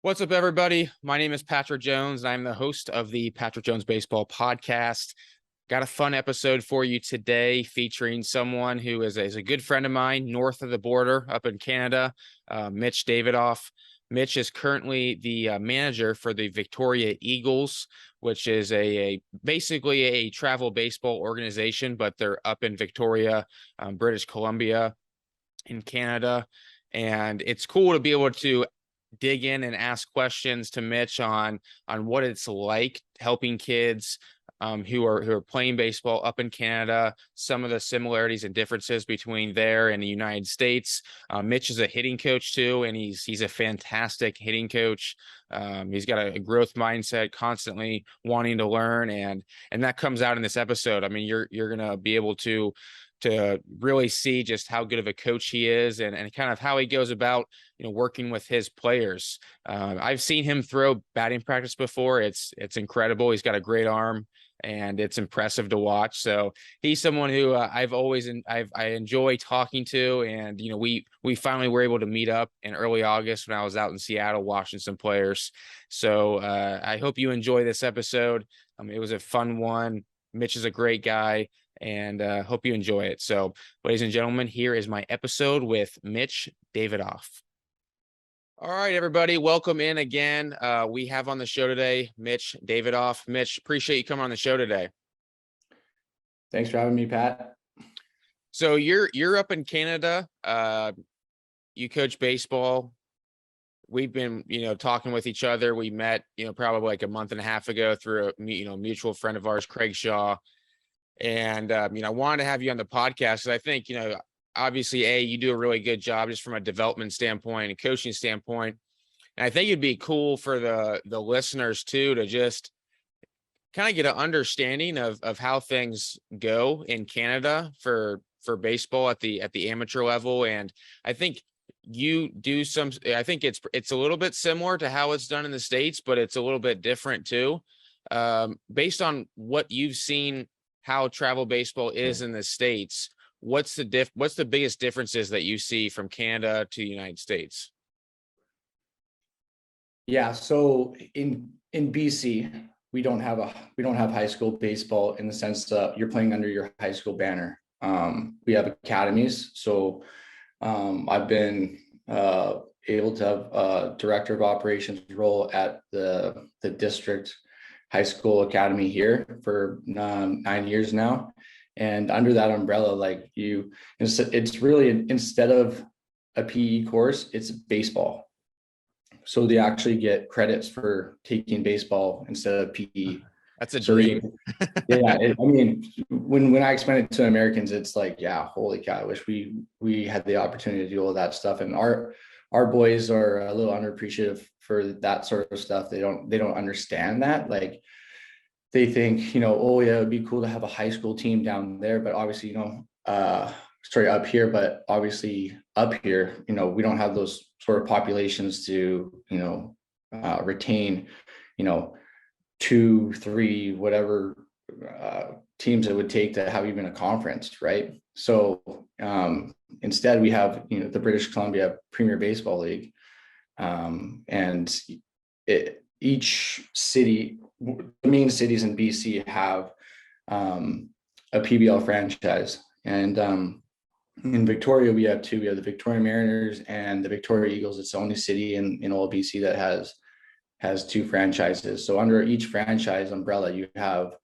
What's up, everybody? My name is Patrick Jones, and I'm the host of the Patrick Jones Baseball Podcast. Got a fun episode for you today featuring someone who is a good friend of mine north of the border up in Canada, Mitch Davidoff. Mitch is currently the manager for the Victoria Eagles, which is basically a travel baseball organization, but they're up in Victoria, British Columbia in Canada. And it's cool to be able to dig in and ask questions to Mitch on what it's like helping kids who are playing baseball up in Canada, some of the similarities and differences between there and the United States. Mitch is a hitting coach too, and he's a fantastic hitting coach. He's got a growth mindset, constantly wanting to learn, and that comes out in this episode. I mean, you're gonna be able to really see just how good of a coach he is and kind of how he goes about, working with his players. I've seen him throw batting practice before. It's incredible. He's got a great arm and it's impressive to watch. So he's someone who I enjoy talking to. And, we finally were able to meet up in early August when I was out in Seattle watching some players. So I hope you enjoy this episode. It was a fun one. Mitch is a great guy, and hope you enjoy it. So, ladies and gentlemen, here is my episode with Mitch Davidoff. All right, everybody, welcome in again. We have on the show today Mitch Davidoff. Mitch, appreciate you coming on the show today. Thanks for having me, Pat. So you're up in Canada. You coach baseball. We've been, talking with each other. We met, probably like a month and a half ago through a mutual friend of ours, Craig Shaw. And, I wanted to have you on the podcast because I think, obviously, you do a really good job just from a development standpoint and coaching standpoint. And I think it'd be cool for the listeners too, to just kind of get an understanding of how things go in Canada for baseball at the amateur level. And I think you do I think it's a little bit similar to how it's done in the States, but it's a little bit different too. Based on what you've seen, how travel baseball is in the States, what's the biggest differences that you see from Canada to the United States? Yeah, so in BC, we don't have high school baseball in the sense that you're playing under your high school banner. We have academies. So I've been able to have a director of operations role at the district high school academy here for 9 years now. And under that umbrella, it's really, instead of a PE course, it's baseball. So they actually get credits for taking baseball instead of PE. That's a dream. When I explain it to Americans, it's like, yeah, holy cow, I wish we had the opportunity to do all that stuff. And our boys are a little underappreciative for that sort of stuff. They don't understand that. Like, they think, oh yeah, it'd be cool to have a high school team down there, but obviously, up here, but obviously up here, we don't have those sort of populations to, retain, 2, 3, whatever teams it would take to have even a conference, right? So instead we have, the British Columbia Premier Baseball League, and each city, the main cities in BC have a PBL franchise, and in Victoria we have two. We have the Victoria Mariners and the Victoria Eagles. It's the only city in all BC that has two franchises. So under each franchise umbrella, you have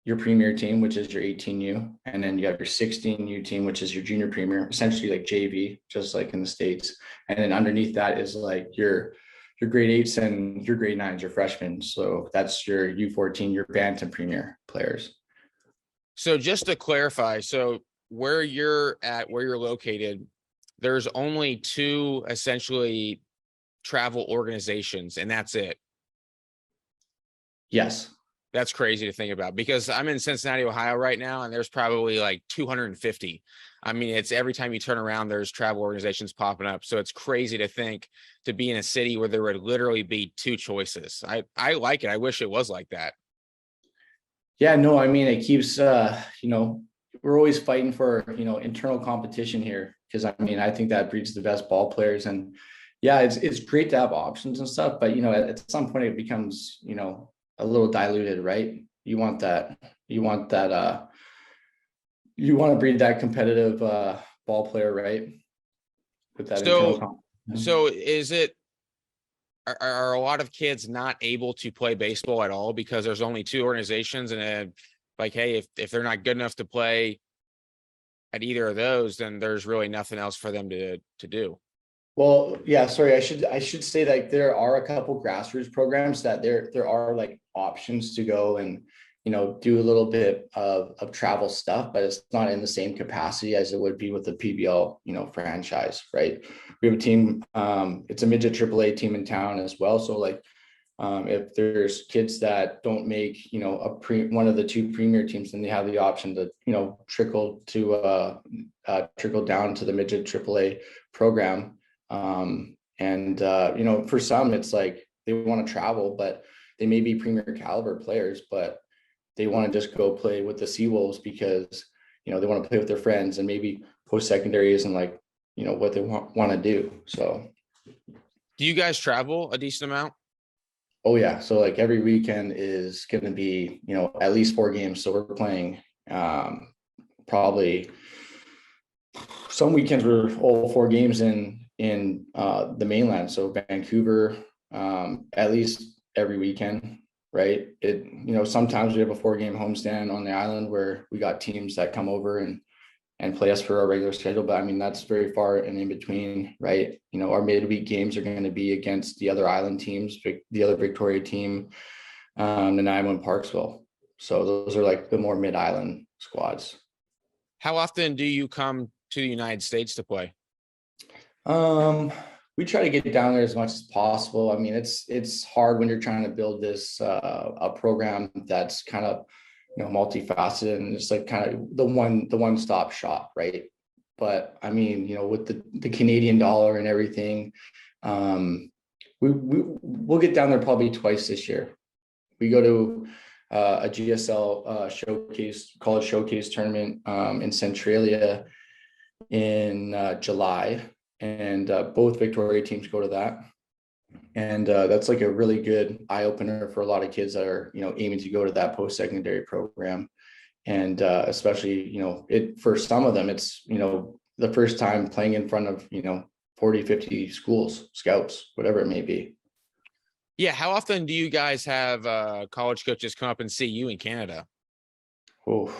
your premier team, which is your 18U, and then you have your 16U team, which is your junior premier, essentially like JV, just like in the States. And then underneath that is like your grade 8s and your grade 9s, your freshmen. So that's your U14, your Bantam Premier players. So just to clarify, so where you're located, there's only two essentially travel organizations, and that's it. Yes. That's crazy to think about, because I'm in Cincinnati, Ohio right now, and there's probably like 250. I mean, it's every time you turn around, there's travel organizations popping up. So it's crazy to think to be in a city where there would literally be two choices. I like it. I wish it was like that. Yeah, no, I mean, it keeps, we're always fighting for, internal competition here, because I think that breeds the best ball players. And Yeah, it's great to have options and stuff, but at some point it becomes, a little diluted, right? You want to breed that competitive ball player, right? With that internal So, competition. so is it, are a lot of kids not able to play baseball at all because there's only two organizations and like, hey, if they're not good enough to play at either of those, then there's really nothing else for them to do. Well, yeah, sorry, I should say that there are a couple grassroots programs that there are like options to go and do a little bit of travel stuff, but it's not in the same capacity as it would be with the PBL, franchise, right? We have a team, it's a midget AAA team in town as well. So like if there's kids that don't make, one of the two premier teams, then they have the option to, trickle down to the midget AAA program. For some, it's like they want to travel, but they may be premier caliber players, but they want to just go play with the Seawolves because, they want to play with their friends, and maybe post-secondary isn't like, what they want to do. So. Do you guys travel a decent amount? Oh yeah. So like every weekend is going to be, at least 4 games. So we're playing, probably some weekends we're all 4 games in the mainland. So Vancouver, at least every weekend, right? Sometimes we have a 4-game homestand on the island where we got teams that come over and play us for our regular schedule. But I mean, that's very far and in between, right? Our midweek games are going to be against the other island teams, the other Victoria team, Nanaimo and Parksville. So those are like the more mid-island squads. How often do you come to the United States to play? We try to get down there as much as possible. I mean, it's hard when you're trying to build this a program that's kind of multifaceted, and it's like kind of the one-stop shop, right? But I mean, with the Canadian dollar and everything, we'll get down there probably twice this year. We go to a GSL college showcase tournament in Centralia in July, and both Victoria teams go to that. And that's like a really good eye opener for a lot of kids that are, aiming to go to that post-secondary program. And especially, for some of them, it's, the first time playing in front of, 40, 50 schools, scouts, whatever it may be. Yeah. How often do you guys have college coaches come up and see you in Canada? Oh,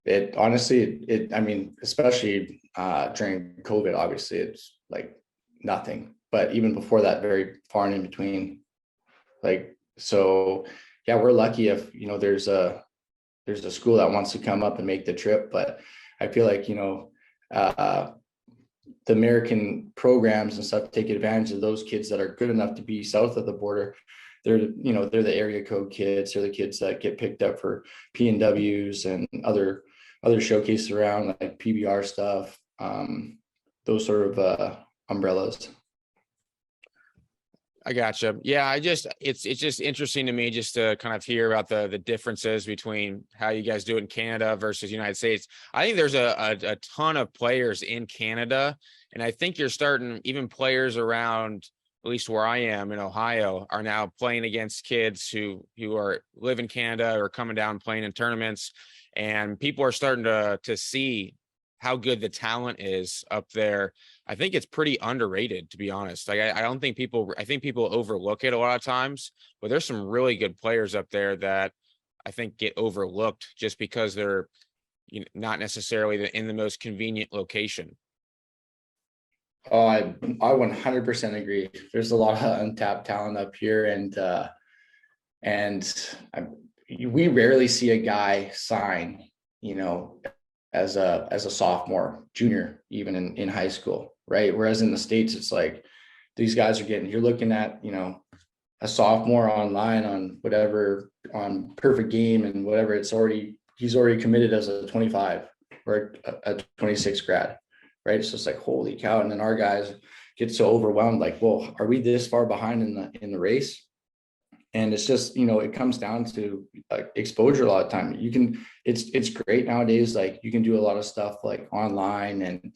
it honestly, I mean, especially during COVID, obviously it's like nothing, but even before that, very far and in between. Like, so yeah, we're lucky if, there's a school that wants to come up and make the trip, but I feel like, the American programs and stuff take advantage of those kids that are good enough to be south of the border. They're the area code kids. They're the kids that get picked up for PNWs and other showcases around, like PBR stuff, those sort of umbrellas. I gotcha. Yeah, it's just interesting to me just to kind of hear about the differences between how you guys do it in Canada versus United States. I think there's a ton of players in Canada, and I think you're starting, even players around, at least where I am in Ohio, are now playing against kids who live in Canada or coming down playing in tournaments, and people are starting to see how good the talent is up there. I think it's pretty underrated, to be honest. Like, I don't think I think people overlook it a lot of times, but there's some really good players up there that I think get overlooked just because they're not necessarily in the most convenient location. Oh, I 100% agree. There's a lot of untapped talent up here, and we rarely see a guy sign, as a sophomore, junior, even in high school, right? Whereas in the States, it's like these guys you're looking at, a sophomore online on whatever, on Perfect Game and whatever, he's already committed as a 25 or a 26 grad, right? So it's like, holy cow. And then our guys get so overwhelmed, like, well, are we this far behind in the race? And it's just, it comes down to exposure a lot of time. It's great nowadays. Like, you can do a lot of stuff like online and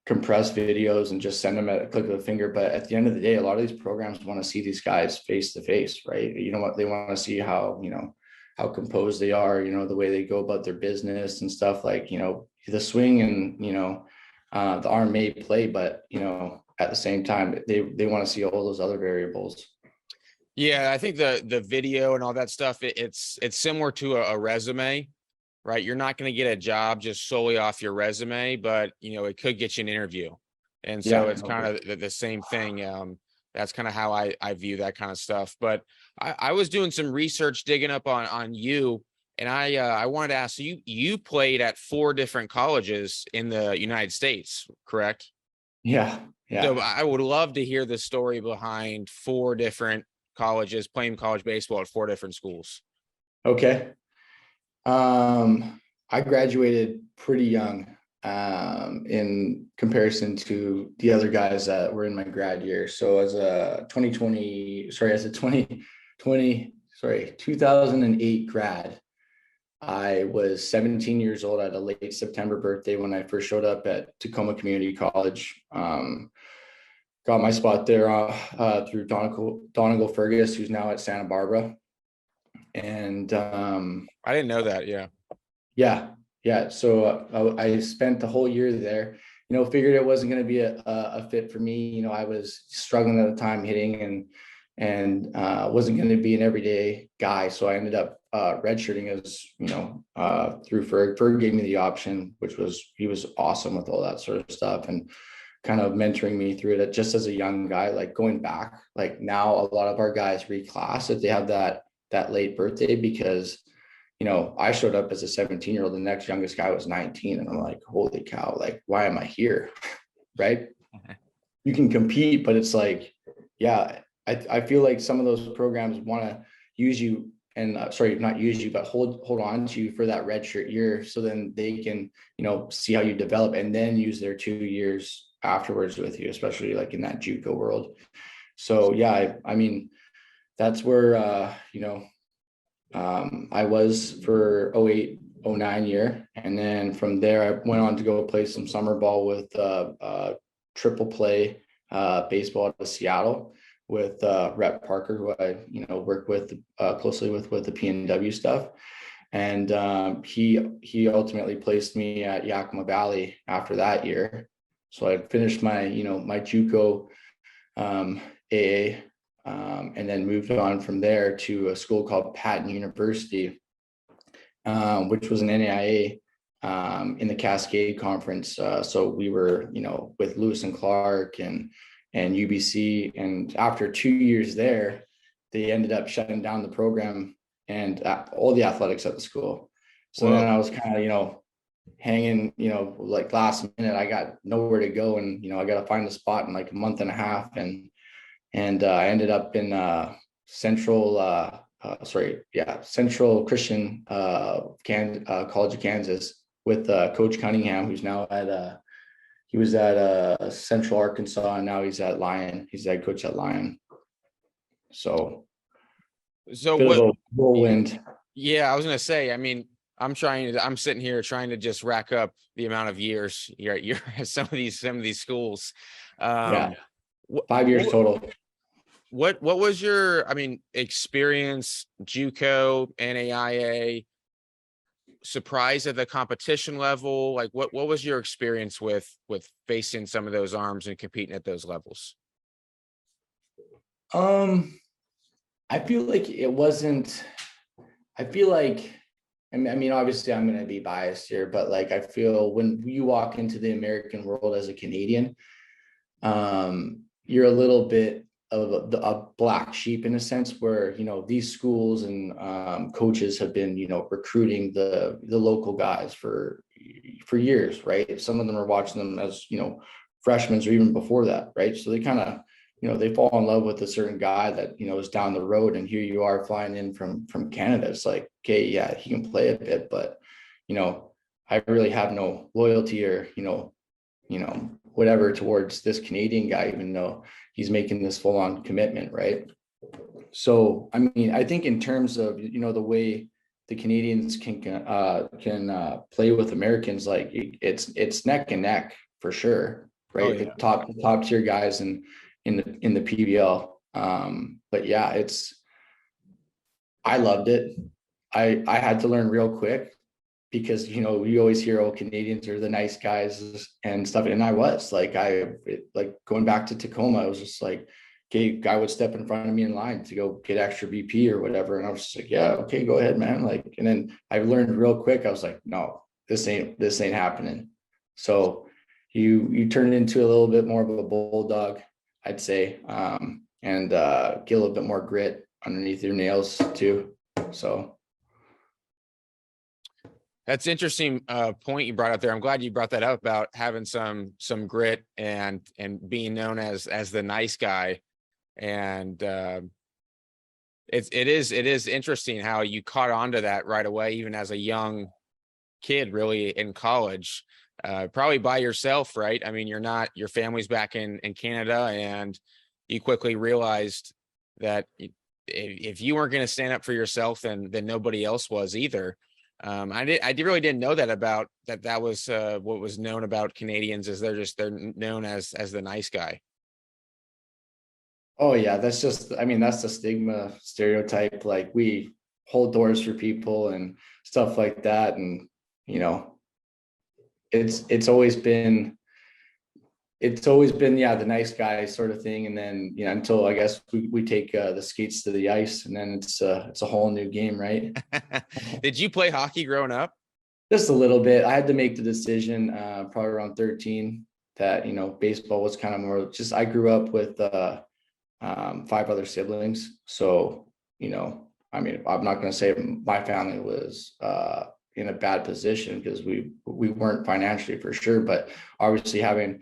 compress videos and just send them at a click of a finger. But at the end of the day, a lot of these programs want to see these guys face to face, right? You know what, they want to see how, how composed they are, the way they go about their business and stuff, like, the swing and, the arm may play, but, at the same time, they want to see all those other variables. Yeah, I think the video and all that stuff, it's similar to a resume, right? You're not going to get a job just solely off your resume, but it could get you an interview. And so Yeah, it's kind of the same thing. That's kind of how I view that kind of stuff. But I was doing some research, digging up on you, and I wanted to ask, so you played at 4 different colleges in the United States, correct? yeah, So yeah. I would love to hear the story behind 4 different colleges, playing college baseball at 4 different schools. Okay. I graduated pretty young, in comparison to the other guys that were in my grad year. So as a 2008 grad, I was 17 years old. I had a late September birthday when I first showed up at Tacoma Community College. Got my spot there through Donegal Fergus, who's now at Santa Barbara. And I didn't know that. Yeah. Yeah. So I spent the whole year there, figured it wasn't going to be a fit for me. I was struggling at the time hitting and wasn't going to be an everyday guy. So I ended up redshirting as, through Ferg gave me the option, he was awesome with all that sort of stuff and kind of mentoring me through it just as a young guy. Like going back, like now a lot of our guys reclass if they have that late birthday, because I showed up as a 17-year-old. The next youngest guy was 19. And I'm like, holy cow, like, why am I here? Right. You can compete, but it's like, yeah, I feel like some of those programs want to use you and not use you, but hold on to you for that redshirt year. So then they can, see how you develop and then use their 2 years afterwards with you, especially like in that JUCO world. So yeah, I mean, that's where, I was for 08, 09 year. And then from there, I went on to go play some summer ball with triple play baseball to Seattle with Rhett Parker, who I, work with closely with the PNW stuff. And he ultimately placed me at Yakima Valley after that year. So I finished my, my JUCO AA, and then moved on from there to a school called Patton University, which was an NAIA in the Cascade Conference. So we were, with Lewis and Clark and UBC. And after 2 years there, they ended up shutting down the program and all the athletics at the school. So Then I was kind of, hanging, like last minute, I got nowhere to go, and I got to find a spot in like a month and a half, and I ended up in Central Christian College of Kansas with Coach Cunningham, who's now at he was at Central Arkansas, and now he's at Lyon. He's the head coach at Lyon. So what whirlwind. Yeah, I was gonna say, I mean, I'm sitting here trying to just rack up the amount of years you're at some of these schools. 5 years total. What was your, experience, JUCO, NAIA, surprise at the competition level? Like what was your experience with facing some of those arms and competing at those levels? I feel like it wasn't, obviously I'm going to be biased here, but like, I feel when you walk into the American world as a Canadian, you're a little bit of a black sheep in a sense, where, these schools and coaches have been, recruiting the local guys for years, right? Some of them are watching them as, freshmen or even before that, right? So they kind of, they fall in love with a certain guy that, is down the road, and here you are flying in from Canada. It's like, okay, yeah, he can play a bit, but, I really have no loyalty or, whatever towards this Canadian guy, even though he's making this full on commitment. Right. So, I think in terms of, the way the Canadians can play with Americans, like it's neck and neck for sure. right? The top tier guys in the PBL. But yeah, I loved it. I had to learn real quick because, you know, you always hear, oh, Canadians are the nice guys and stuff. And I was like, like going back to Tacoma, I was just like, okay, guy would step in front of me in line to go get extra BP or whatever. And I was just like, yeah, okay, go ahead, man. Like, and then I learned real quick. I was like, no, this ain't happening. So you turn it into a little bit more of a bulldog, I'd say, and get a little bit more grit underneath your nails too. So that's interesting point you brought up there. I'm glad you brought that up about having some grit and being known as the nice guy. And it is interesting how you caught on to that right away, even as a young kid, really in college, probably by yourself, right? I mean, your family's back in Canada, and you quickly realized that if you weren't going to stand up for yourself, then nobody else was either. I really didn't know that about that. That was what was known about Canadians, is they're known as the nice guy. oh yeah, that's just, I mean, that's the stigma stereotype. Like we hold doors for people and stuff like that. And, you know, it's always been, yeah, the nice guy sort of thing. And then, you know, until I guess we take the skates to the ice, and then it's a whole new game, right? Did you play hockey growing up? Just a little bit. I had to make the decision probably around 13 that, you know, baseball was kind of more just, I grew up with 5 other siblings. So, you know, I mean, I'm not going to say my family was in a bad position, because we weren't financially for sure, but obviously having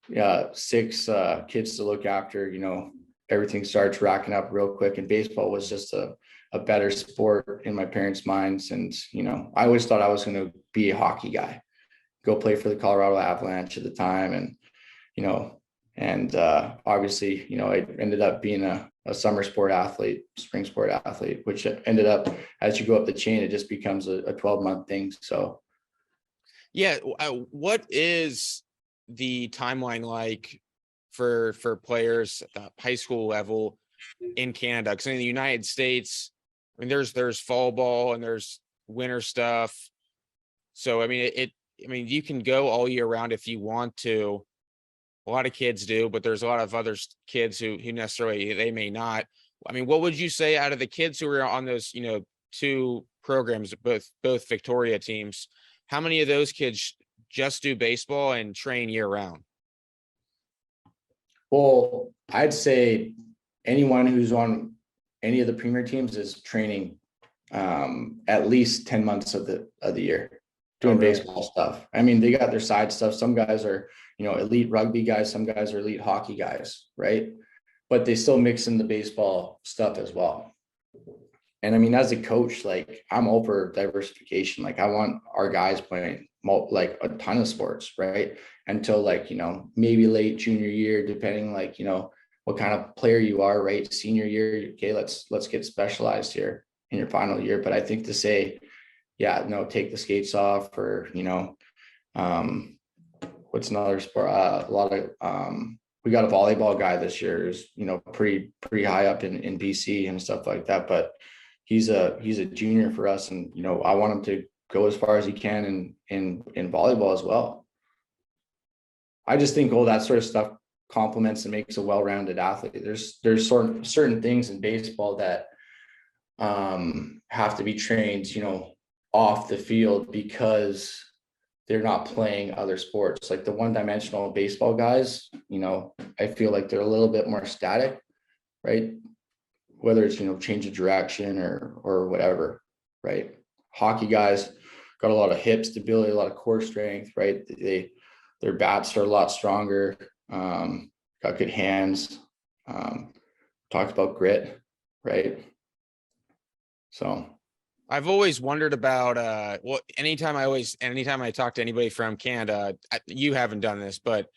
6 kids to look after, you know, everything starts racking up real quick. And baseball was just a better sport in my parents' minds. And, you know, I always thought I was going to be a hockey guy, go play for the Colorado Avalanche at the time. And, you know, and obviously, you know, I ended up being a summer sport athlete, spring sport athlete, which ended up, as you go up the chain, it just becomes a 12-month thing. So, yeah. What is the timeline like for players at the high school level in Canada? Because in the United States, I mean, there's fall ball and there's winter stuff. So I mean, I mean, you can go all year round if you want to. A lot of kids do, but there's a lot of other kids who necessarily they may not. I mean, what would you say out of the kids who are on those, you know, 2 programs, both Victoria teams, how many of those kids just do baseball and train year round? well, I'd say anyone who's on any of the premier teams is training at least 10 months of the year doing baseball stuff. I mean, they got their side stuff. Some guys are, you know, elite rugby guys, some guys are elite hockey guys, right? But they still mix in the baseball stuff as well. And I mean, as a coach, like I'm all for diversification. Like I want our guys playing like a ton of sports, right? Until like, you know, maybe late junior year, depending like, you know, what kind of player you are, right? Senior year, okay, let's get specialized here in your final year. But I think to say, yeah, no, take the skates off, or, you know, what's another sport? A lot of we got a volleyball guy this year who's, you know, pretty high up in BC and stuff like that. But he's a junior for us, and, you know, I want him to go as far as he can in volleyball as well. I just think all that sort of stuff complements and makes a well-rounded athlete. There's certain things in baseball that have to be trained, you know, off the field, because they're not playing other sports. Like the one-dimensional baseball guys, you know, I feel like they're a little bit more static, right? Whether it's, you know, change of direction or whatever, right? Hockey guys got a lot of hip stability, a lot of core strength, right? Their bats are a lot stronger, got good hands, talked about grit, right? So I've always wondered about well, anytime I talk to anybody from Canada, you haven't done this, but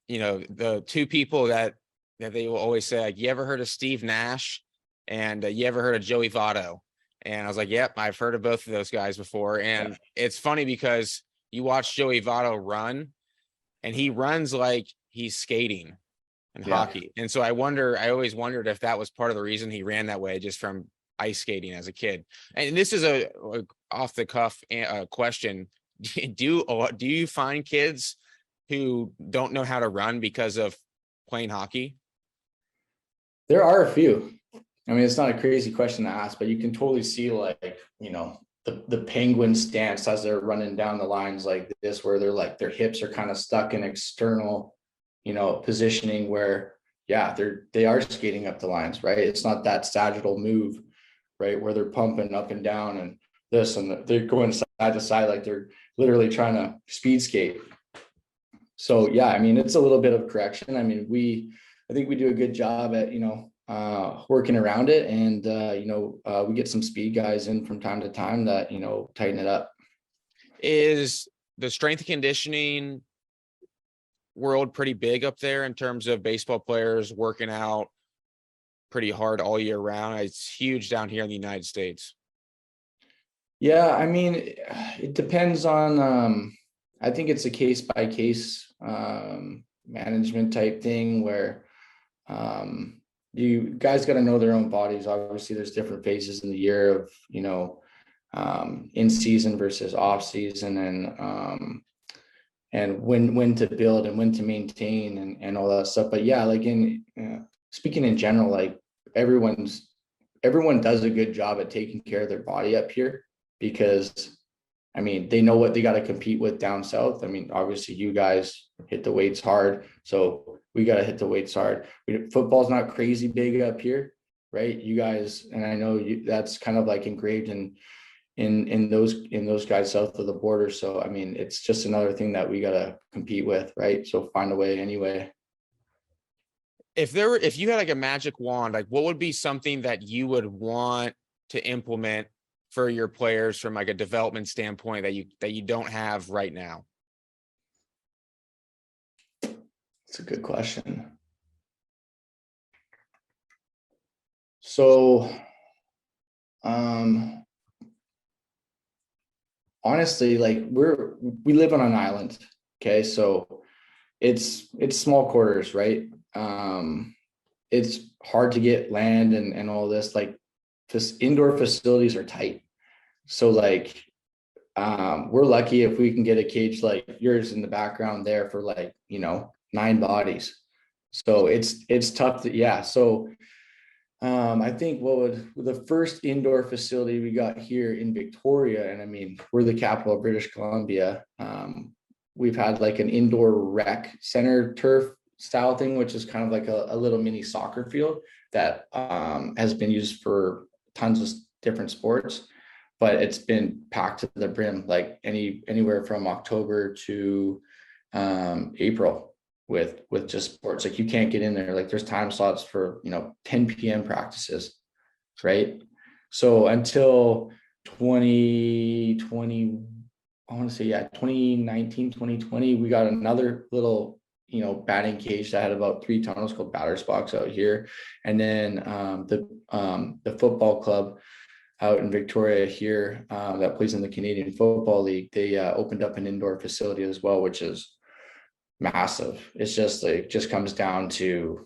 you know, the 2 people that they will always say, like, you ever heard of Steve Nash, and you ever heard of Joey Votto? And I was like, yep, I've heard of both of those guys before. And yeah, it's funny because you watch Joey Votto run, and he runs like he's skating in Yeah. hockey. And so I always wondered if that was part of the reason he ran that way, just from ice skating as a kid. And this is a off the cuff question. Do you find kids who don't know how to run because of playing hockey? There are a few. I mean, it's not a crazy question to ask, but you can totally see, like, the penguin stance as they're running down the lines like this, where they're like, their hips are kind of stuck in external, positioning where, yeah, they are skating up the lines, right? It's not that sagittal move, right, where they're pumping up and down and this, and they're going side to side like they're literally trying to speed skate. So yeah, I mean, it's a little bit of correction. I mean, I think we do a good job at, working around it, and we get some speed guys in from time to time that, tighten it up. Is the strength and conditioning world pretty big up there in terms of baseball players working out pretty hard all year round? It's huge down here in the United States. Yeah, I mean, it depends on, I think it's a case by case management type thing where you guys got to know their own bodies. Obviously, there's different phases in the year of, in season versus off season, and when to build and when to maintain and all that stuff. But yeah, like speaking in general, like everyone does a good job at taking care of their body up here, because I mean, they know what they got to compete with down south. I mean, obviously you guys hit the weights hard, so we got to hit the weights hard. Football's not crazy big up here, right? You guys, and I know that's kind of like engraved in those guys south of the border. So I mean, it's just another thing that we got to compete with, right? So find a way anyway. If you had like a magic wand, like what would be something that you would want to implement for your players from like a development standpoint that you don't have right now? It's a good question. So, honestly, like we live on an island. Okay. So it's small quarters, right? It's hard to get land and all this, like this indoor facilities are tight. So like, we're lucky if we can get a cage like yours in the background there for like, 9 bodies. So it's tough to, yeah. So, I think the first indoor facility we got here in Victoria, and I mean, we're the capital of British Columbia. We've had like an indoor rec center turf style thing, which is kind of like a little mini soccer field that has been used for tons of different sports, but it's been packed to the brim, like anywhere from October to April with just sports. Like you can't get in there. Like there's time slots for 10 p.m. practices, right? So until 2020, I want to say 2019, 2020, we got another little batting cage that had about 3 tunnels called batter's box out here, and then the football club out in Victoria here that plays in the Canadian Football League, they opened up an indoor facility as well, which is massive. It's just like just comes down to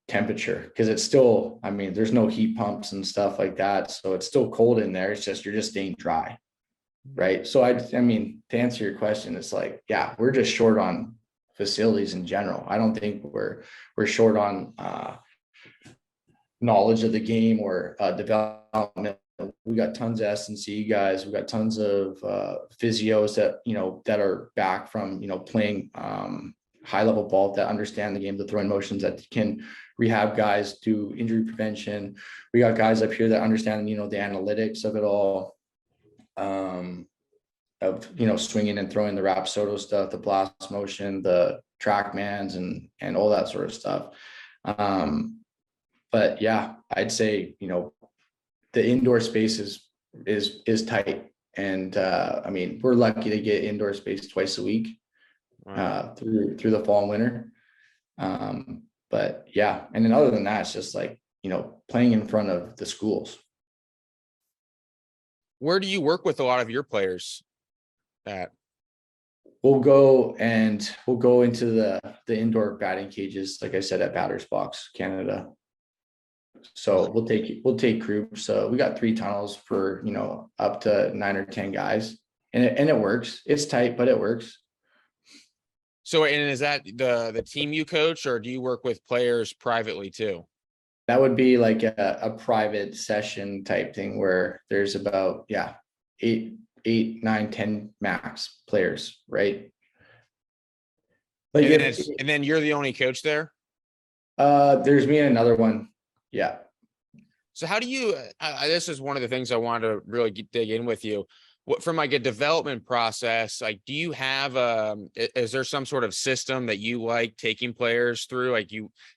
temperature, because it's still, I mean, there's no heat pumps and stuff like that, so it's still cold in there. It's just you're just staying dry, right? So I mean, to answer your question, it's like, yeah, we're just short on facilities in general. I don't think we're short on knowledge of the game or development. We got tons of S&C guys. We got tons of physios that are back from playing high level ball, that understand the game, the throwing motions, that can rehab guys, do injury prevention. We got guys up here that understand the analytics of it all, of swinging and throwing the Rapsodo stuff, the blast motion, the TrackMans, and all that sort of stuff. But yeah, I'd say the indoor space is tight, and I mean, we're lucky to get indoor space twice a week through the fall and winter. But yeah, and then other than that, it's just like playing in front of the schools. Where do you work with a lot of your players at? we'll go into the indoor batting cages, like I said, at Batters Box, Canada. So we'll take groups. We got 3 tunnels for, up to 9 or 10 guys, and it works. It's tight, but it works. So, and is that the team you coach, or do you work with players privately too? That would be like a private session type thing where there's about, 8, 9, 10 max players, right? Like And then you're the only coach there. there's me and another one. Yeah. So how do you? This is one of the things I wanted to really dig in with you. What from like a development process? Like, do you have is there some sort of system that you like taking players through? Like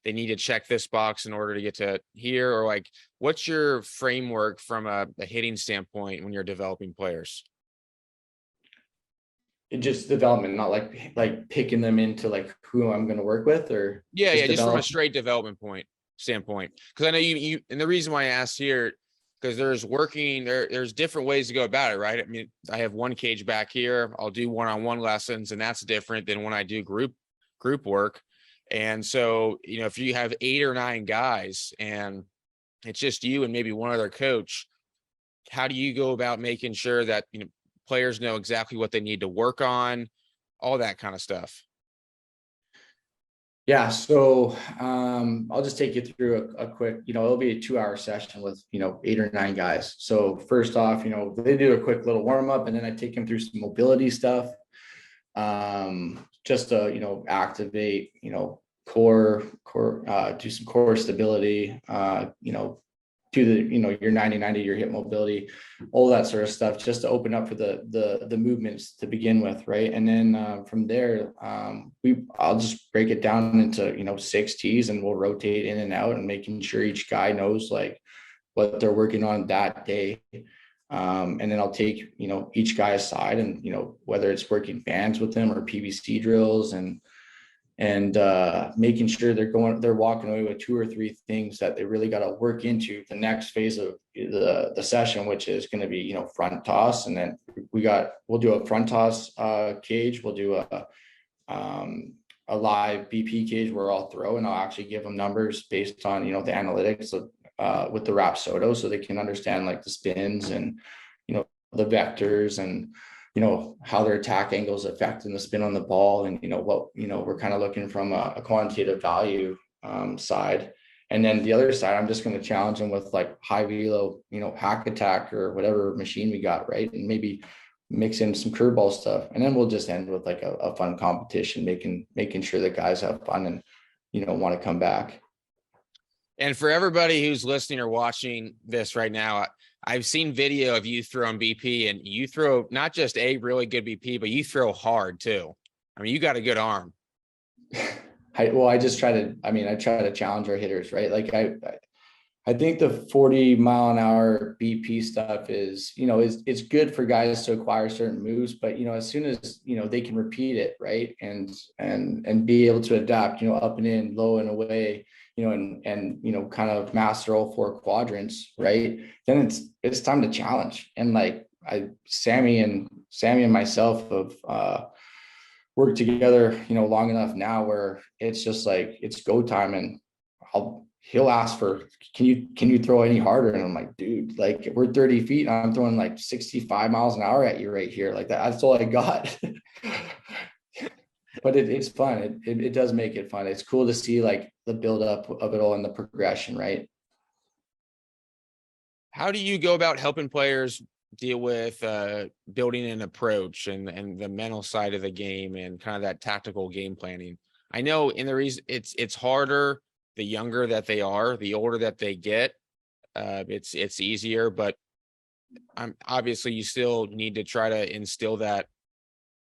they need to check this box in order to get to here, or like, what's your framework from a hitting standpoint when you're developing players? It just development, not like picking them into like who I'm going to work with, or Just from a straight development standpoint. Because I know you, and the reason why I asked here, because there's different ways to go about it, right? I mean, I have one cage back here. I'll do one-on-one lessons, and that's different than when I do group work. And so, if you have 8 or 9 guys and it's just you and maybe one other coach, how do you go about making sure that, players know exactly what they need to work on, all that kind of stuff? Yeah. So I'll just take you through a quick, it'll be a 2-hour session with, 8 or 9 guys. So first off, they do a quick little warm up, and then I take them through some mobility stuff. Just to, activate, core, do some core stability, do the, your 90-90, your hip mobility, all that sort of stuff, just to open up for the movements to begin with, right? And then from there, I'll just break it down into 6 tees, and we'll rotate in and out, and making sure each guy knows like what they're working on that day. And then I'll take each guy aside, and whether it's working bands with them or PVC drills, and making sure they're walking away with 2 or 3 things that they really got to work into the next phase of the session, which is going to be front toss. And then we'll do a front toss cage. We'll do a live BP cage where I'll throw, and I'll actually give them numbers based on the analytics of with the Rapsodo, so they can understand like the spins and the vectors, and how their attack angles affecting the spin on the ball, and what we're kind of looking from a quantitative value side. And then the other side, I'm just going to challenge them with like high velo, hack attack or whatever machine we got, right? And maybe mix in some curveball stuff, and then we'll just end with like a fun competition, making sure that guys have fun and want to come back. And for everybody who's listening or watching this right now, I've seen video of you throwing BP, and you throw not just a really good BP, but you throw hard too. I mean, you got a good arm. I try to challenge our hitters, right? Like I think the 40-mile-an-hour BP stuff is, it's good for guys to acquire certain moves, but as soon as they can repeat it, right, and be able to adapt, up and in, low and away, and kind of master all 4 quadrants, right? Then it's time to challenge. And like Sammy and myself have worked together, long enough now where it's just like it's go time, and he'll ask for, can you throw any harder? And I'm like, dude, like we're 30 feet and I'm throwing like 65 miles an hour at you right here. Like that's all I got. But it's fun. It does make it fun. It's cool to see like the buildup of it all and the progression, right? How do you go about helping players deal with building an approach and the mental side of the game and kind of that tactical game planning? I know in the reason it's harder the younger that they are, the older that they get, it's easier, but obviously you still need to try to instill that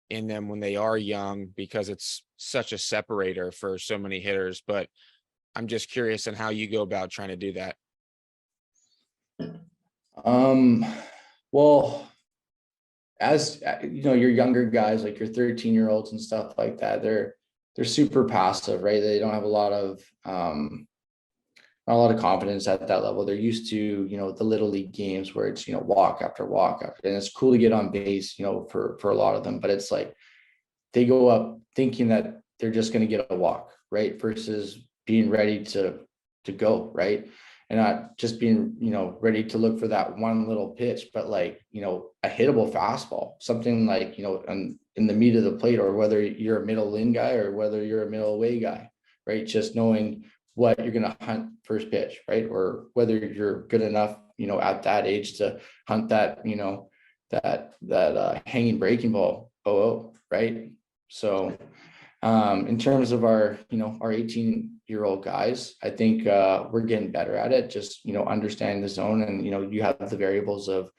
in them when they are young, because it's such a separator for so many hitters. But I'm just curious on how you go about trying to do that. Well, as your younger guys, like your 13-year-olds and stuff like that, they're super passive, right? They don't have a lot of not a lot of confidence at that level. They're used to, the little league games where it's, walk after walk after, and it's cool to get on base, for a lot of them, but it's like they go up thinking that they're just going to get a walk, right? Versus being ready to go, right? And not just being, ready to look for that one little pitch, but like, a hittable fastball, something like, in the meat of the plate, or whether you're a middle in guy or whether you're a middle away guy, right? Just knowing what you're going to hunt first pitch, right? Or whether you're good enough, at that age to hunt that, that hanging breaking ball, right? So in terms of our, our 18-year-old guys, I think we're getting better at it. Just, understanding the zone, and, you have the variables of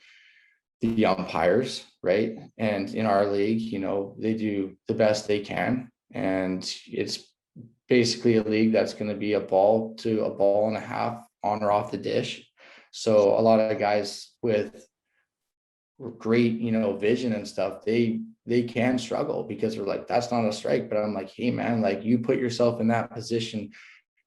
the umpires, right? And in our league, they do the best they can. And it's basically a league that's going to be a ball to a ball and a half on or off the dish. So a lot of guys with great, vision and stuff, they can struggle because they're like, that's not a strike. But I'm like, hey man, like, you put yourself in that position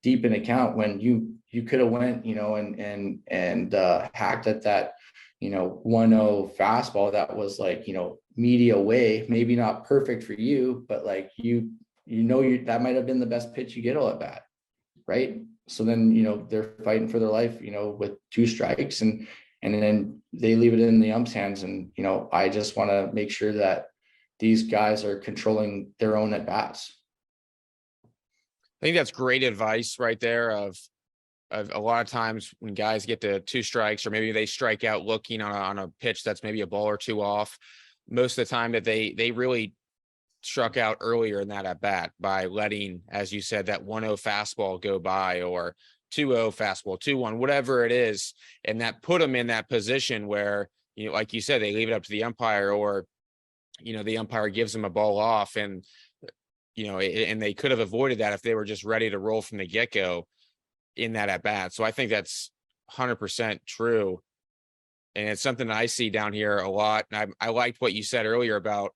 deep in account when you could have went, and hacked at that, 1-0 fastball that was like, media away, maybe not perfect for you, but like you that might have been the best pitch you get all at bat, right? So then, they're fighting for their life, with 2 strikes, and then they leave it in the ump's hands. And, I just want to make sure that these guys are controlling their own at bats. I think that's great advice right there of a lot of times when guys get to 2 strikes, or maybe they strike out looking on a pitch that's maybe a ball or 2 off, most of the time that they really struck out earlier in that at bat by letting, as you said, that 1-0 fastball go by, or 2-0 fastball, 2-1, whatever it is. And that put them in that position where, like you said, they leave it up to the umpire, or, the umpire gives them a ball off, and, and they could have avoided that if they were just ready to roll from the get-go in that at bat. So I think that's 100% true. And it's something that I see down here a lot. And I liked what you said earlier about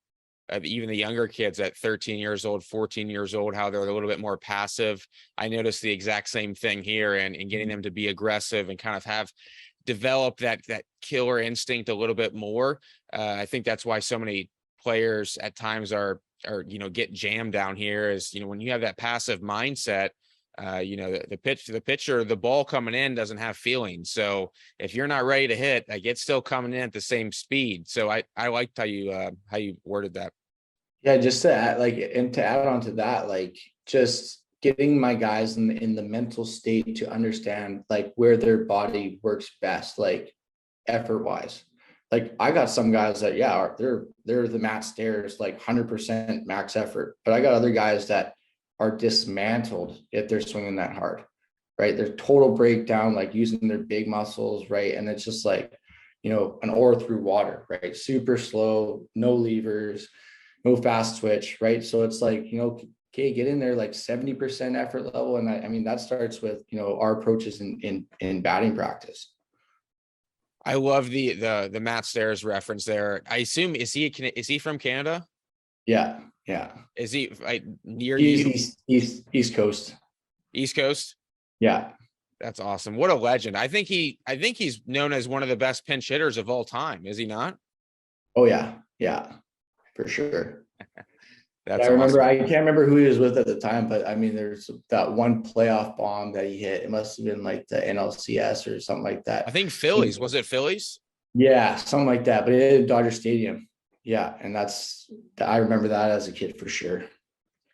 even the younger kids at 13 years old, 14 years old, how they're a little bit more passive. I noticed the exact same thing here, and getting them to be aggressive and kind of have developed that killer instinct a little bit more. I think that's why so many players at times are get jammed down here, is, when you have that passive mindset, the pitcher, the ball coming in doesn't have feelings. So if you're not ready to hit, like, it's still coming in at the same speed. So I liked how you worded that. Yeah, just to add, and to add on to that, like, just getting my guys in the mental state to understand like where their body works best, like effort wise. Like, I got some guys that, they're the Matt Stairs, like 100% max effort, but I got other guys that are dismantled if they're swinging that hard, right? They're total breakdown, like using their big muscles, right? And it's just like, an oar through water, right? Super slow, no levers, no fast switch, right? So it's like, okay, get in there like 70% effort level. And I mean, that starts with, our approaches in batting practice. I love the Matt Stairs reference there. I assume, is he from Canada? Yeah. Is he near you? East Coast. East Coast? Yeah. That's awesome. What a legend. I think he's known as one of the best pinch hitters of all time. Is he not? Oh yeah. Yeah, for sure. That's I remember, awesome. I can't remember who he was with at the time, but I mean, there's that one playoff bomb that he hit. It must have been like the NLCS or something like that. I think Phillies. Was it Phillies? Yeah, something like that. But it hit Dodger Stadium. Yeah, and I remember that as a kid for sure.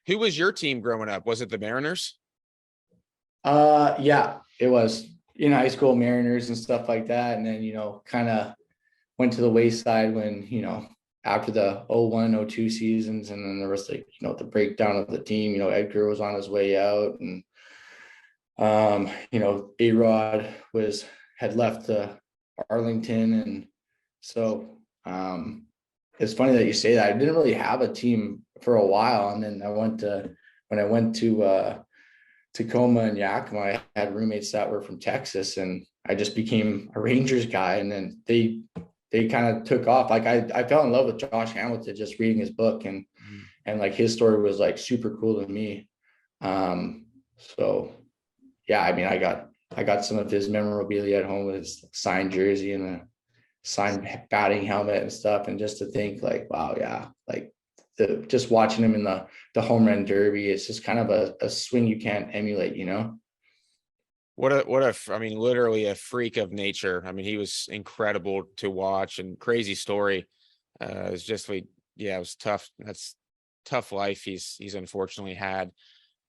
Who was your team growing up? Was it the Mariners? Yeah, it was in high school, Mariners and stuff like that. And then, kind of went to the wayside when, after the 01-02 seasons, and then there was like, the breakdown of the team. Edgar was on his way out, and A-Rod had left Arlington, and so it's funny that you say that. I didn't really have a team for a while, and then when I went to Tacoma and Yakima, I had roommates that were from Texas, and I just became a Rangers guy. And then they kind of took off. Like, I fell in love with Josh Hamilton just reading his book, and like his story was like super cool to me. So yeah, I mean, I got some of his memorabilia at home with his signed jersey and a signed batting helmet and stuff. And just to think like, wow, yeah, like just watching him in the home run derby, it's just kind of a swing you can't emulate, you know? I mean, literally a freak of nature. I mean, he was incredible to watch and crazy story. It's just, it was tough. That's tough life he's unfortunately had.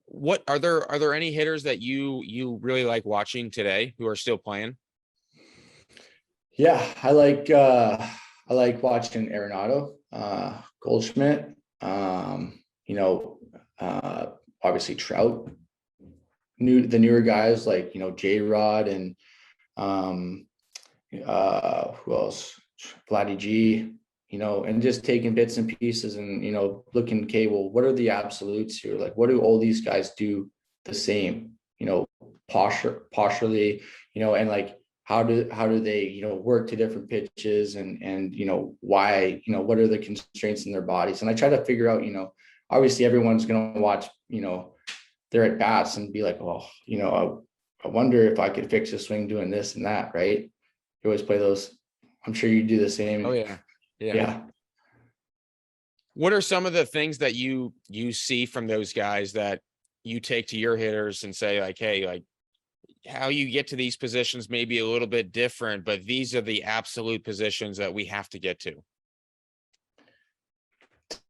What are there any hitters that you really like watching today who are still playing? Yeah, I like watching Arenado, Goldschmidt, you know, obviously Trout, the newer guys like, you know, J-Rod and um who else? Vladdy G, you know, and just taking bits and pieces and, you know, looking, okay, well, what are the absolutes here? Like, what do all these guys do the same, you know, posturally, you know, and like, how do they, you know, work to different pitches and, you know, why, you know, what are the constraints in their bodies? And I try to figure out, you know, obviously everyone's going to watch, you know, their at bats and be like, oh, you know, I wonder if I could fix a swing doing this and that, right? You always play those. I'm sure you do the Oh same. yeah. Yeah. Yeah. What are some of the things that you see from those guys that you take to your hitters and say like, hey, like how you get to these positions may be a little bit different, but these are the absolute positions that we have to get to?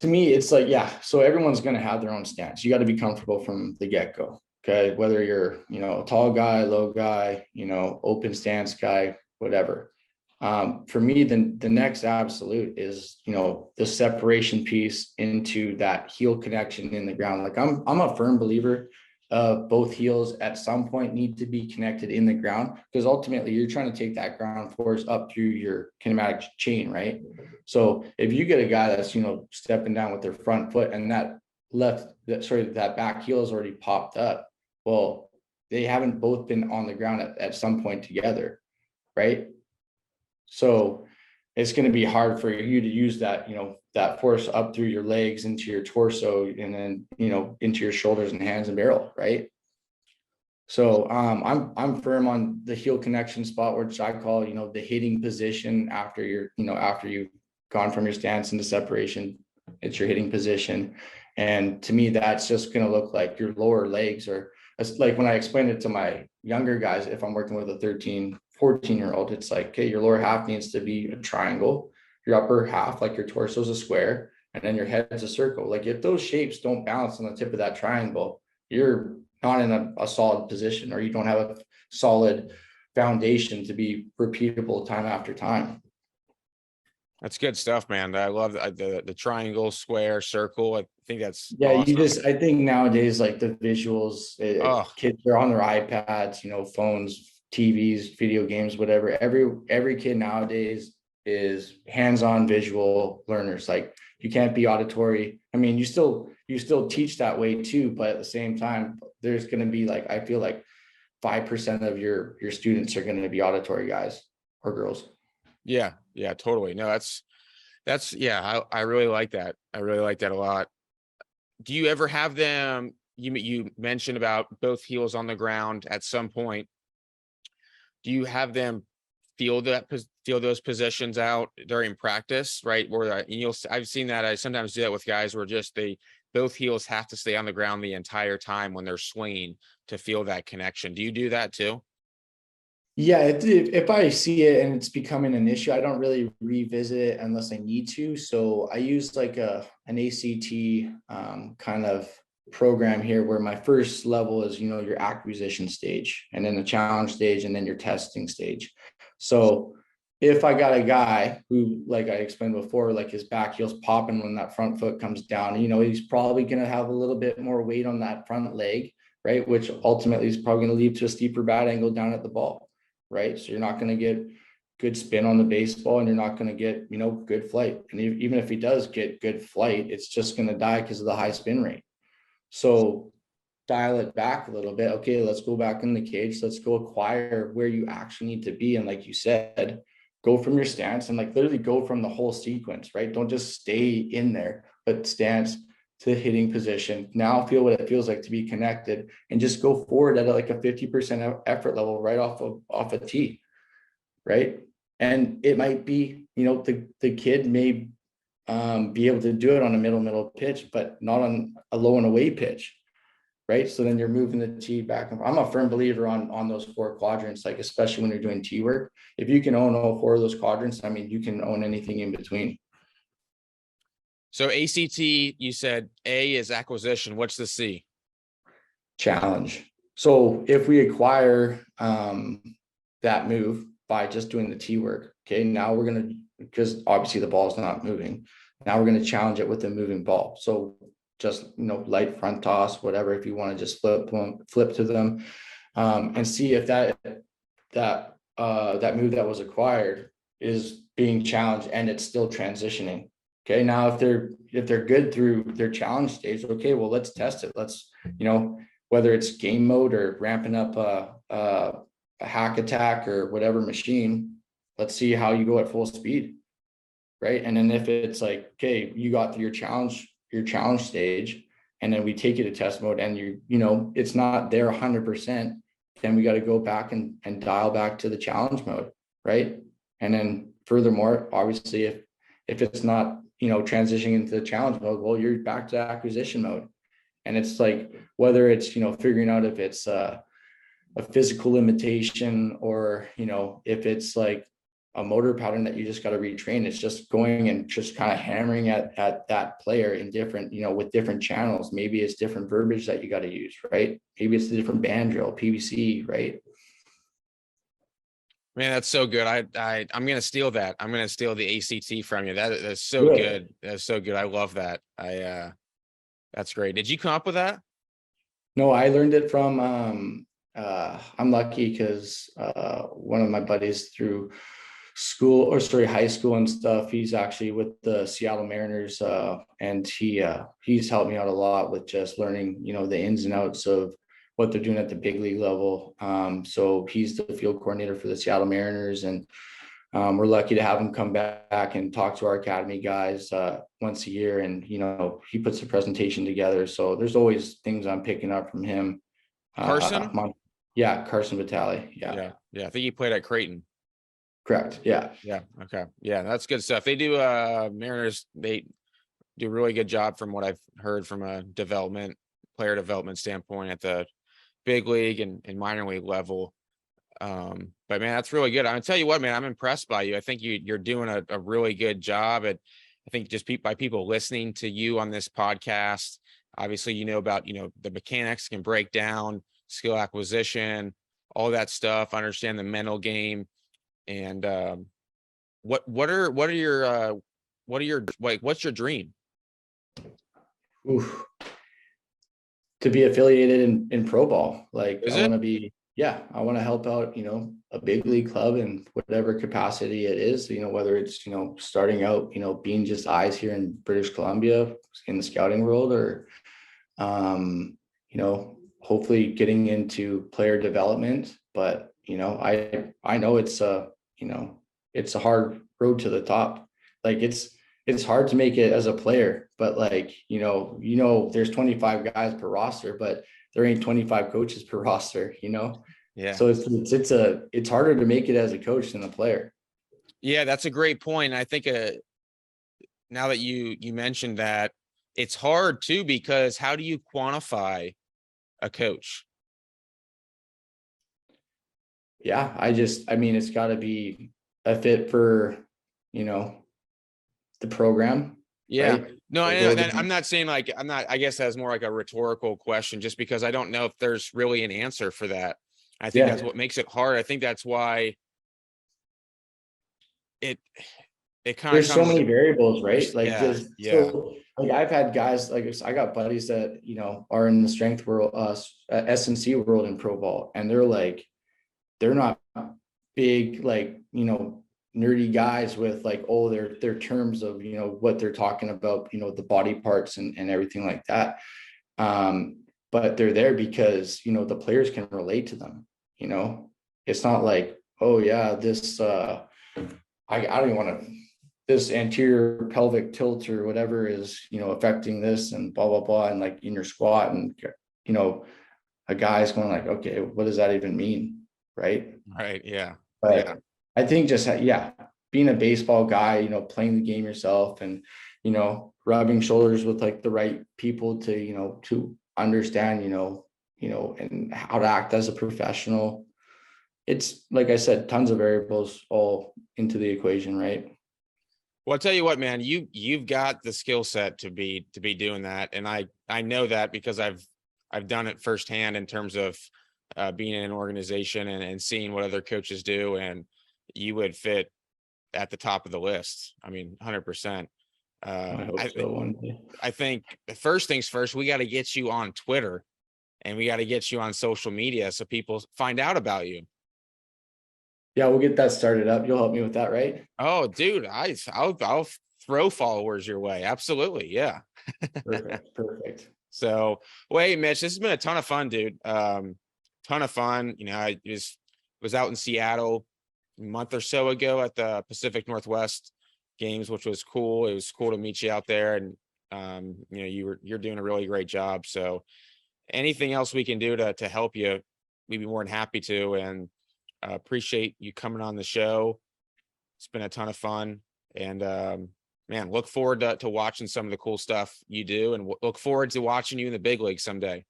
To me, it's like, yeah, so everyone's going to have their own stance. You got to be comfortable from the get-go. Okay. Whether you're, you know, a tall guy, low guy, you know, open stance guy, whatever. For me, the next absolute is, you know, the separation piece into that heel connection in the ground. Like I'm a firm believer of both heels at some point need to be connected in the ground, because ultimately you're trying to take that ground force up through your kinematic chain, right? So if you get a guy that's, you know, stepping down with their front foot and that back heel is already popped up, well, they haven't both been on the ground at some point together, right? So it's going to be hard for you to use that, you know, that force up through your legs into your torso and then, you know, into your shoulders and hands and barrel, right? So I'm firm on the heel connection spot, which I call, you know, the hitting position after after you've gone from your stance into separation, it's your hitting position. And to me, that's just going to look like your lower legs are, like when I explain it to my younger guys, if I'm working with a 13, 14-year-old, it's like, okay, your lower half needs to be a triangle, your upper half, like your torso is a square, and then your head's a circle. Like if those shapes don't balance on the tip of that triangle, you're not in a solid position, or you don't have a solid foundation to be repeatable time after time. That's good stuff, man. I love the triangle, square, circle. I think that's Yeah, awesome. I think nowadays, like the visuals, Oh, kids are on their iPads, you know, phones, TVs, video games, whatever. Every kid nowadays is hands-on visual learners. Like you can't be auditory. I mean, you still teach that way too, but at the same time, there's going to be like, I feel like 5% of your students are going to be auditory guys or girls. yeah, yeah, totally. No, that's yeah, I really like that. I really like that a lot. Do you ever have them? You mentioned about both heels on the ground at some point. Do you have them feel those positions out during practice, right? Where I've seen that. I sometimes do that with guys where just both heels have to stay on the ground the entire time when they're swinging to feel that connection. Do you do that too? Yeah, if I see it and it's becoming an issue, I don't really revisit it unless I need to. So I use like an ACT kind of program here, where my first level is, you know, your acquisition stage, and then the challenge stage, and then your testing stage. So if I got a guy who, like I explained before, like his back heel's popping when that front foot comes down, you know, he's probably going to have a little bit more weight on that front leg, right? Which ultimately is probably going to lead to a steeper bat angle down at the ball, right? So you're not going to get good spin on the baseball, and you're not going to get, you know, good flight. And even if he does get good flight, it's just going to die because of the high spin rate. So dial it back a little bit. Okay, let's go back in the cage. Let's go acquire where you actually need to be. And like you said, go from your stance and like literally go from the whole sequence, right? Don't just stay in there, but stance to hitting position. Now feel what it feels like to be connected, and just go forward at like a 50% effort level right off a tee, right? And it might be, you know, the kid may be able to do it on a middle pitch, but not on a low and away pitch. Right. So then you're moving the tee back. I'm a firm believer on those 4 quadrants, like especially when you're doing tee work. If you can own all 4 of those quadrants, I mean, you can own anything in between. So ACT, you said A is acquisition. What's the C? Challenge. So if we acquire that move by just doing the tee work, okay, now we're going to, because obviously the ball is not moving. Now we're going to challenge it with a moving ball. So just, light front toss, whatever, if you want to just flip to them, and see if that move that was acquired is being challenged and it's still transitioning. Okay, now if they're good through their challenge stage, okay, well, let's test it. Let's, whether it's game mode or ramping up a hack attack or whatever machine, let's see how you go at full speed. Right. And then if it's like, okay, you got through your challenge stage, and then we take you to test mode and it's not there 100%, then we got to go back and dial back to the challenge mode. Right. And then furthermore, obviously, if it's not, transitioning into the challenge mode, well, you're back to acquisition mode. And it's like, whether it's, figuring out if it's a physical limitation or, if it's like a motor pattern that you just got to retrain, it's just going and just kind of hammering at that player in different, with different channels. Maybe it's different verbiage that you got to use, right? Maybe it's the different band drill, PVC, right? Man, that's so good. I'm gonna steal that. I'm gonna steal the ACT from you. That's so good. That's so good. I love that. That's great. Did you come up with that? No, I learned it from I'm lucky because one of my buddies through high school and stuff, he's actually with the Seattle Mariners, and he's helped me out a lot with just learning, the ins and outs of what they're doing at the big league level. So he's the field coordinator for the Seattle Mariners, and we're lucky to have him come back and talk to our academy guys once a year. And, he puts a presentation together. So there's always things I'm picking up from him. Carson? Carson Vitale. Yeah. I think he played at Creighton. Correct. Yeah. Okay. Yeah, that's good stuff. They do Mariners, they do a really good job from what I've heard from a player development standpoint at the big league and minor league level. But man, that's really good. I'm gonna tell you what, man, I'm impressed by you. I think you're doing a really good job. And I think just by people listening to you on this podcast, obviously, about, the mechanics can break down, skill acquisition, all that stuff, understand the mental game. And what's your dream? Oof. To be affiliated in pro ball. Like, I want to be, I want to help out, a big league club in whatever capacity it is, whether it's, starting out, being just eyes here in British Columbia in the scouting world, or, hopefully getting into player development. But, I know it's it's a hard road to the top. Like, it's hard to make it as a player, but like, there's 25 guys per roster, but there ain't 25 coaches per roster, Yeah. So it's harder to make it as a coach than a player. Yeah, that's a great point. I think now that you mentioned that, it's hard too, because how do you quantify a coach? Yeah, it's got to be a fit for, the program. Yeah. Right? No, I'm not saying I guess that's more like a rhetorical question, just because I don't know if there's really an answer for that. I think that's what makes it hard. I think that's why it kind of, there's so many variables, right? Like, So, like, I've had guys, like, I got buddies that, are in the strength world, SNC world in pro ball, and they're not big, like, nerdy guys with like, their terms of, what they're talking about, the body parts and everything like that. But they're there because, the players can relate to them. It's not like, oh yeah, this, I don't even want to, this anterior pelvic tilt or whatever is, affecting this and blah, blah, blah. And like in your squat, and, a guy's going like, okay, what does that even mean? Right. Yeah. But I think just, being a baseball guy, playing the game yourself, and, rubbing shoulders with like the right people to, to understand, and how to act as a professional. It's like I said, tons of variables all into the equation, right? Well, I'll tell you what, man, you've got the skill set to be doing that. And I know that because I've done it firsthand in terms of being in an organization and seeing what other coaches do. And you would fit at the top of the list. I mean, 100%. I hope so one day. I think the first things first, we got to get you on Twitter and we got to get you on social media so people find out about you. Yeah, we'll get that started up. You'll help me with that, right? Oh, dude, I'll throw followers your way. Absolutely. Yeah. Perfect. So, well, hey, Mitch, this has been a ton of fun, dude. Ton of fun. I was out in Seattle a month or so ago at the Pacific Northwest games, which was cool. It was cool to meet you out there, and you're doing a really great job. So, anything else we can do to help you, we'd be more than happy to. And appreciate you coming on the show. It's been a ton of fun, and man, look forward to watching some of the cool stuff you do, and look forward to watching you in the big leagues someday.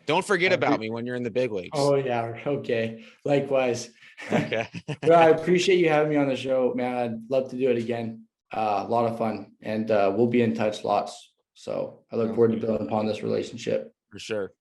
Don't forget about me when you're in the big leagues. Oh yeah. Okay. Likewise. Okay. Well, I appreciate you having me on the show, man. I'd love to do it again. A lot of fun, and we'll be in touch lots. So I look forward to building upon this relationship. For sure.